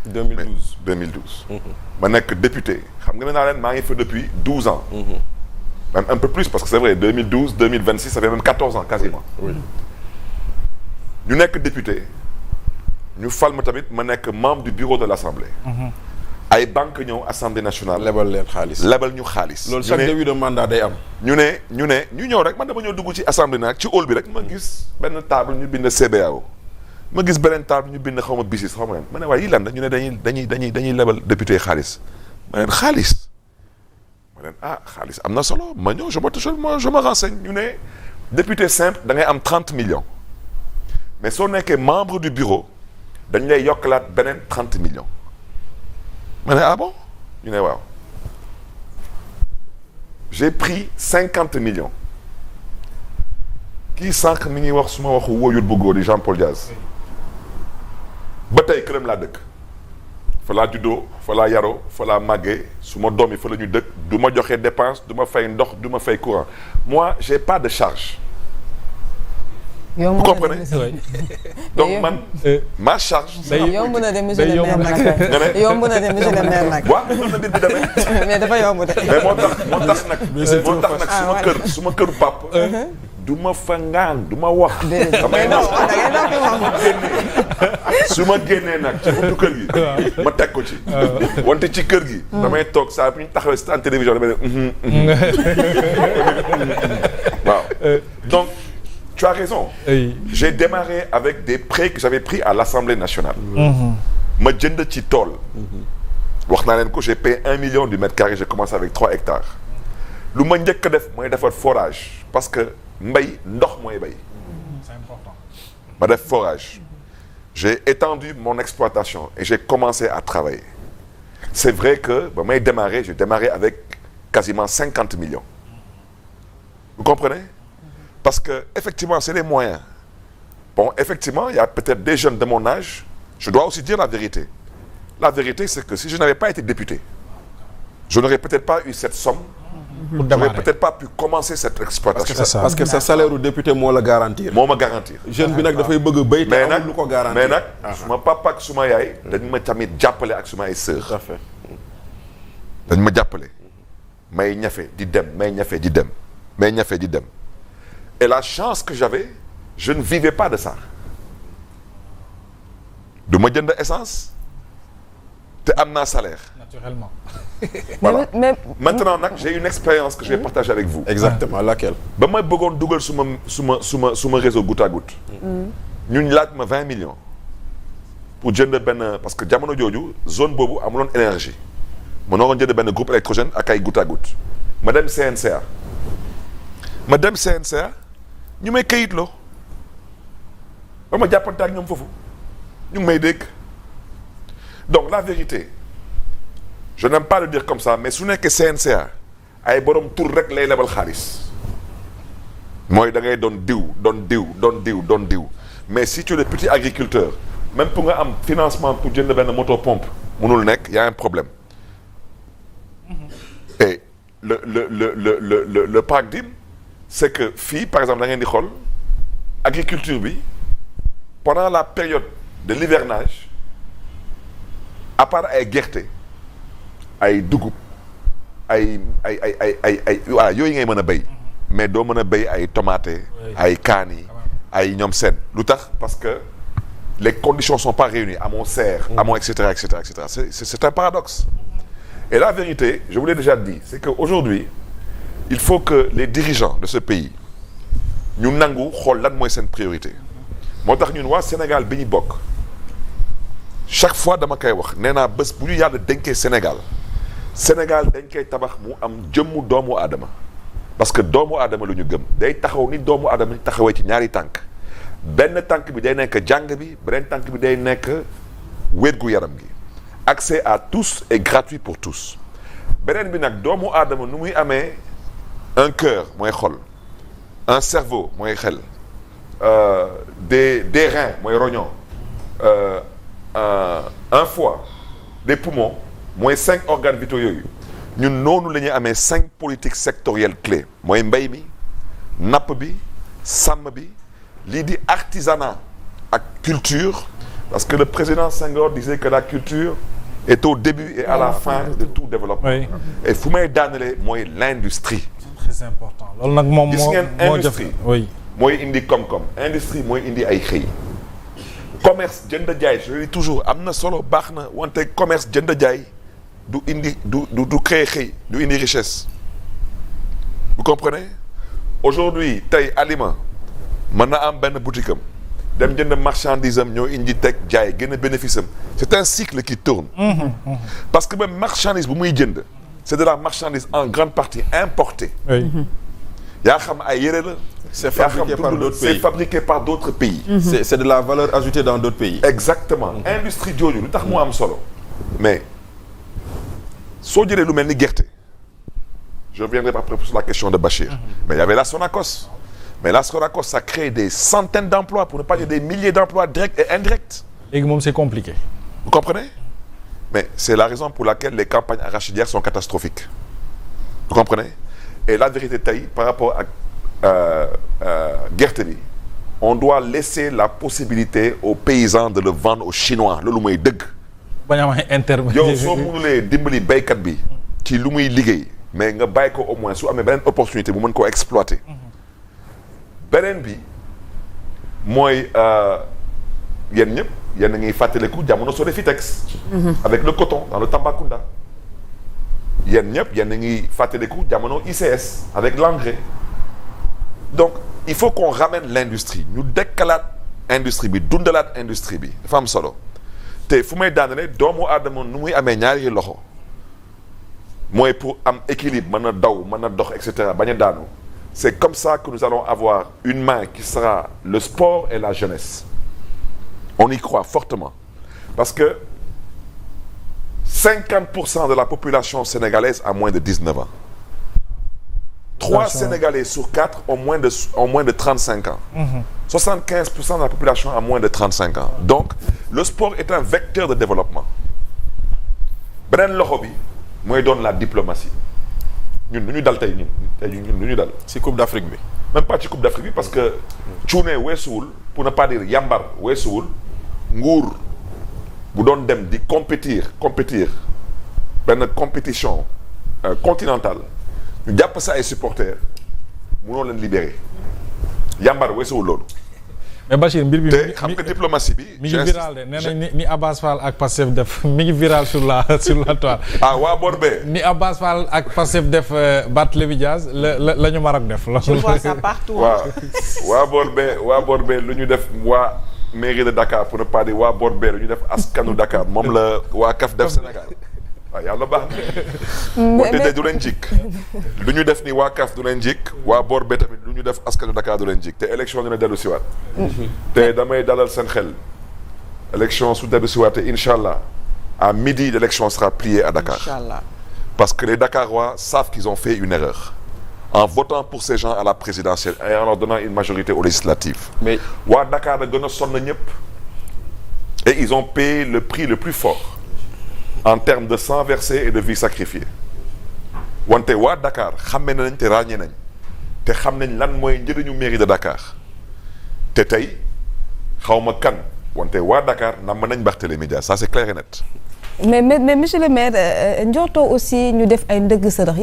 2012 2012. ma nekk député xam nga ne naa leen maa ngi fa depuis 12 ans. même un peu plus parce que c'est vrai 2012 2026 ça fait même 14 ans quasiment. oui ñu nekk député ñu fal ma tamit ma nekk membre du bureau de l'Assemblée. ay banque ñëw Assemblée nationale. lebal leen xaalis. lebal ñu xaalis. loolu chaque début de mandat day am. ñu ñëw rek man dama ñëw dugg ci Assemblée nag ci hall bi rek ma gis benn table ñu bind CBAO. ma gis beneen table ñu bind xaw ma BICIS xaw ma leen ma ne waaye yi lan la ñu ne dañuy lebal député xaalis ma leen xaalis ma leen xaalis am na solo ma ñëw je me renseigne ñu ne député simple da ngay am 30 millions mais soo nekkee membre du bureau dañ lay yokkalaat beneen 30 millions ma ne bon ñu ne waaw j'ai pris 50 millions kii sànq mi ngi wax suma waxu wóoyul bu góor yi Jean-Paul Diaz ba tey këram laa dëkk fa laa juddoo fa laa yaroo fa laa màggee su ma doom yi fa la ñu dëkk du ma joxe dépense du ma fay ndox du ma fay courant moi j'ai pas de charge. vous comprenez donc man ma charge. yomb na de monsieur le maire nag. yomb na de monsieur le maire nag. waaw mën na mbir bi demee. mais dafa yomb de. mais moo tax nag suma këru pap du ma fa ngaan du ma wax. damay naw su ma génnee nag ci buntu kër gi. ma teg ko ci. wante ci kër gi. damay toog saa bu ñu taxawee si en télévision damay ne. waaw donc tu as raison. J'ai démarré avec des prêts que j'avais pris à l'Assemblée nationale. ma jënd ci tool. wax naa leen ko j'ai payé 1 million du mètre carré j'ai commencé avec 3 hectares. lu ma njëkk a def mooy defar forage parce que mbay ndox mooy bay. C'est important. ma def forage. J'ai étendu mon exploitation et j'ai commencé à travailler. C'est vrai que ba may démarrer j'ai démarré avec quasiment 50 millions. Vous comprenez? Parce que effectivement c'est les moyens. Bon effectivement il y a peut-être des jeunes de mon âge. Je dois aussi dire la vérité. La vérité c'est que si je n'avais pas été député, je n'aurais peut-être pas eu cette somme. Je n'aurais peut-être pas pu commencer cette exploitation. parce que sa salaire u député moo la garantir. moo ma garantir. jeune bi nag dafay bëgg a béy. te amul lu ko garantir mais nag suma papa ak suma yaay. dañ ma tamit jàppale ak suma ay sœurs. tout à fait. dañ ma jàppale. may ñafe di dem may ñafe di dem. may ñafe di dem. et la chance que j'avais je ne vivais pas de ça. du ma jënd essence. te am naa salaire. Naturellement. Voilà. mais Maintenant nag j'ai une expérience que je vais partager avec vous. exactement laquelle. ba may bëggoon dugal suma réseau goutte à goutte. ñun laaj ma 20 millions. pour jënd benn parce que jamono jooju zone boobu amuloon énergie. ma naroon jënd benn groupe électrogène ak ay goutte à goutte. ma dem CNCA. ñu may kayitloo. ba ma jàppante ak ñoom foofu. ñu ngi may dégg. donc la vérité. je n'aime pas le dire comme ça mais su nekkee CNCA ay borom tur rek lay lebal xaalis mooy da ngay doon diw mais si tu es le petit agriculteur même pour nga am financement pour jënd benn moto pompe mënul nekk y a un problème et le paradigme c'est que fii par exemple da ngeen di xool agriculture bi pendant la période de l'hivernage à part ay gerte ay dugub ay voilà yooyu ngay mën a béy mais doo mën a béy ay tomate ay kaani ay ñoom seen lu tax parce que les conditions sont pas réunies amoo serre amoo et cetera c'est un paradoxe et la vérité je vous l'ai déjà dit c'est que aujourd'hui il faut que les dirigeants de ce pays ñu nangu xool lan mooy seen priorité moo tax ñun waa Sénégal bi ñu bokk chaque fois dama koy wax nee naa bés bu ñu yàlla dénkee Sénégal dañ koy tabax mu am jëmmu doomu aadama parce que doomu aadama lu ñu gëm day taxaw ni doomu aadama ni taxawee ci ñaari tànk benn tànk bi day nekk jàng bi beneen tànk bi day nekk wérgu yaram gi accès à tous et gratuit pour tous beneen bi nag doomu aadama nu muy amee un cœur mooy xol un cerveau mooy xel des reins mooy rognon un foie des poumons mooy 5 organes vitaux yooyu ñun noonu la ñuy amee 5 politiques sectorielles clés mooy mbay mi napp bi sàmm bi lii di artisanat ak culture parce que le président Senghor disait que la culture est au début et à la fin de tout développement. Oui. Et fu may daanelee mooy l'industrie. Très important loolu nag moom gis ngeen industrie oui. mooy indi koom-koom industrie mooy indi ay xëy. commerce jënd jaay je le dis toujours am na solo baax na wante commerce jënd jaay du indi du créer xëy du indi richesse. vous comprenez aujourd'hui tey aliment mën na am benn boutique am dem jënd marchandise am ñoo indi teg jaay gën a bénéfice am c'est un cycle qui tourne. Parce que même marchandise bu muy jënd c'est de la marchandise en grande partie importée. Oui. yaa xam ay yére la. C'est fabriqué par d'autres pays. C'est fabriqué par d'autres pays. C'est de la valeur ajoutée dans d'autres pays. Exactement. Industrie jooju lu tax mu am solo. mais soo jëlee lu mel ni gerte je reviendrai après sur la question de Bachir. mais il y avait la Sonacos. mais la Sonacos ça crée des centaines d'emplois pour ne pas dire des milliers d'emplois directs et indirects. léegi moom c'est compliqué. Vous comprenez? Mais c'est la raison pour laquelle les campagnes arachidières sont catastrophiques. Vous comprenez? Et la vérité tey par rapport ak gerte bi on doit laisser la possibilité aux paysans de le vendre aux Chinois loolu mooy dëgg. bañ a am ay intermédiaires. yow soo mënulee dimbali béykat bi ci lu muy liggéey mais nga bàyyi ko au moins su amee beneen opportunité bu mën koo exploiter. beneen bi mooy yéen ñëpp yéen a ngi fàttaliku jamono Sodefitex. avec le coton dans le Tambacounda. yéen ñëpp yéen a ngi fàttaliku jamono ICS avec l'engrais. donc il faut qu'on ramène l'industrie ñu dekkalaat industrie bi dundalaat industrie bi dafa am solo te fu may daanale doomu aadama nu muy amee ñaari loxo mooy pour am équilibre mën a daw mën a dox et cetera bañ a daanu c'est comme ça que nous allons avoir une main qui sera le sport et la jeunesse on y croit fortement parce que 50% de la population sénégalaise a moins de 19 ans. 3 Sénégalais sur 4 ont moins de 35 ans. 75% de la population a moins de 35 ans. Donc, le sport est un vecteur de développement. beneen loxo bi mooy doon la diplomatie. ñun nu ñu dal tey ñun nu ñu dal. ci Coupe d'Afrique bi. Même pas ci Coupe d'Afrique bi parce que cuune weesuwul pour ne pas dire yambar weesuwul nguur bu doon dem di compétir benn compétition continentale ñu jàpp sa ay supporters mënoo leen libérer yambar weesuwul loolu. mais Bachir mbir bi te xam nga diplomatie bi. mi ngi viral de nee nañ ni Abbas Fall ak Pastef def mi ngi viral sur la toile. ah waa boor bee. ni Abbas Fall ak Pastef def Barthélémy Dias la ñu Maroc def. je vois ça partout. waa boor bee lu ñu def waa mairie de Dakar pour ne pas dire waa boor bee lu ñu def askanu Dakar moom la waa CAF def Sénégal. waaw yàlla baax na. wante du leen jik lu ñu def ni waa CAF du leen jik waa boor bee tamit lu ñu def askanu Dakar du leen jik te élection dina dellu siwaat te damay dalal seen xel élection su dellu siwaatee incha allah à midi l'élection sera pliée à Dakar. Inch'Allah. Parce que les Dakarois savent qu'ils ont fait une erreur en votant pour ces gens à la présidentielle et en leur donnant une majorité aux législatives. Mais waa Dakar da gën a sonn ñëpp et ils ont payé le prix le plus fort en termes de sang versé et de vie sacrifiée wante waa Dakar xamme nañ te ràññee nañ te xam nañ lan mooy njëriñu mairie de Dakar te tey xawma kan wante waa Dakar nam nañ Barthélémy Dias ça c'est clair et net. mais monsieur le maire njortoo aussi ñu def ay ndëgg sërëx